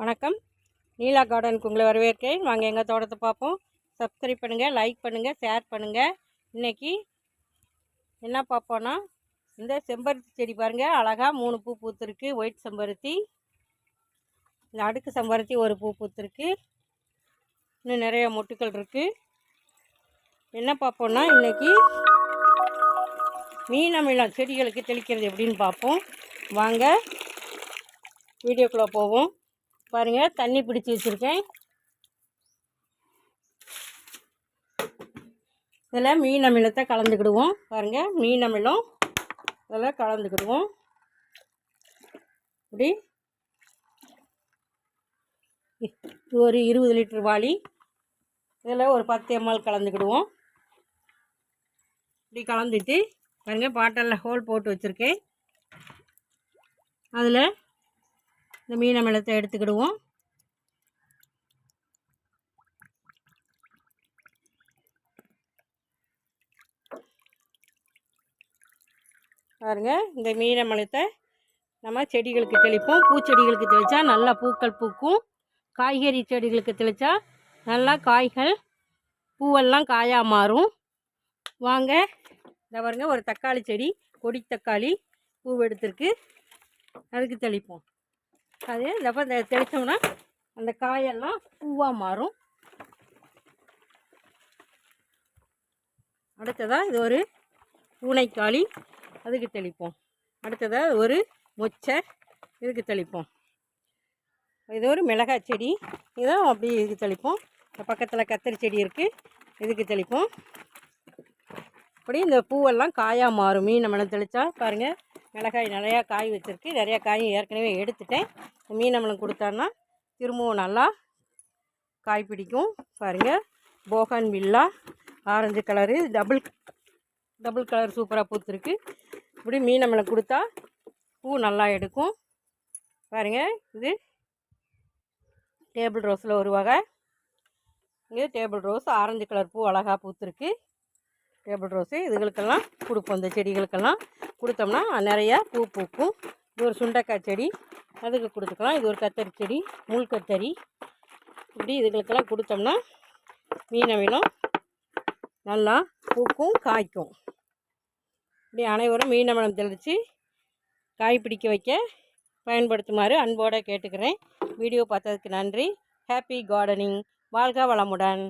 வணக்கம். நீலா கார்டனுக்கு உங்களை வரவேற்கிறேன். வாங்க எங்கள் தோட்டத்தை பார்ப்போம். சப்ஸ்கிரைப் பண்ணுங்கள், லைக் பண்ணுங்கள், ஷேர் பண்ணுங்கள். இன்றைக்கி என்ன பார்ப்போன்னா, இந்த செம்பருத்தி செடி பாருங்கள், அழகாக 3 பூ பூத்துருக்கு. ஒயிட் செம்பருத்தி, இந்த அடுக்கு செம்பருத்தி ஒரு பூ பூத்துருக்கு. இன்னும் நிறைய மொட்டுக்கள் இருக்குது. என்ன பார்ப்போன்னா, இன்றைக்கி மீனமிலம் செடிகளுக்கு தெளிக்கிறது எப்படின்னு பார்ப்போம். வாங்க வீடியோக்குள்ளே போவோம். பாருங்கள், தண்ணி பிடிச்சி வச்சுருக்கேன். இதில் மீன் அமிலத்தை கலந்துக்கிடுவோம். பாருங்கள், மீன் அமிலம் இதில் கலந்துக்கிடுவோம். இப்படி ஒரு 20 லிட்டர் வாளி, இதில் ஒரு 10 ml கலந்துக்கிடுவோம். இப்படி கலந்துட்டு பாருங்கள், பாட்டிலில் ஹோல் போட்டு வச்சுருக்கேன். அதில் இந்த மீன் அமிலத்தை எடுத்துக்கிடுவோம். பாருங்கள், இந்த மீன் அமிலத்தை நம்ம செடிகளுக்கு தெளிப்போம். பூச்செடிகளுக்கு தெளித்தா நல்லா பூக்கள் பூக்கும். காய்கறி செடிகளுக்கு தெளித்தா நல்லா காய்கள் பூவெல்லாம் காயாக மாறும். வாங்க, இந்த பாருங்க, ஒரு தக்காளி செடி, கொடி தக்காளி பூ எடுத்துருக்கு. அதுக்கு தெளிப்போம். அது இந்த தெளித்தோம்னா அந்த காயெல்லாம் பூவாக மாறும். அடுத்ததாக இது ஒரு பூனைக்காளி, அதுக்கு தெளிப்போம். அடுத்ததாக ஒரு மொச்சை, இதுக்கு தெளிப்போம். இது ஒரு மிளகாய் செடி, இதுவும் அப்படி இதுக்கு தெளிப்போம். பக்கத்தில் கத்தரி செடி இருக்குது, இதுக்கு தெளிப்போம். அப்படி இந்த பூவெல்லாம் காயாக மாறும். மீன் அமிலம் தெளித்தா பாருங்கள், மிளகாய் நிறையா காய் வச்சுருக்கு. நிறையா காயும் ஏற்கனவே எடுத்துட்டேன். மீன் அமிலம் கொடுத்தான்னா திரும்பவும் நல்லா காய் பிடிக்கும். பாருங்கள், Bogan villa orange colour, double colour சூப்பராக பூத்துருக்கு. இப்படி மீன் அமிலம் கொடுத்தா பூ நல்லா எடுக்கும். பாருங்கள், இது டேபிள் ரோஸில் ஒரு வகை. இங்கே டேபிள் ரோஸ் ஆரஞ்சு கலர் பூ அழகாக பூத்துருக்கு. டேபிள் ரோஸு இதுகளுக்கெல்லாம் கொடுப்போம். இந்த செடிகளுக்கெல்லாம் கொடுத்தோம்னா நிறையா பூ பூக்கும். இது ஒரு சுண்டைக்காய் செடி, அதுக்கு கொடுத்துக்கலாம். இது ஒரு கத்தரி செடி, முள் கத்தரி. இப்படி இதுகளுக்கெல்லாம் கொடுத்தோம்னா மீன் அமிலம் நல்லா பூக்கும், காய்க்கும். இப்படி அனைவரும் மீன் அமிலம் தெளித்து காய் பிடிக்க வைக்க பயன்படுத்துமாறு அன்போடு கேட்டுக்கிறேன். வீடியோ பார்த்ததுக்கு நன்றி. Happy gardening. வாழ்க வளமுடன்.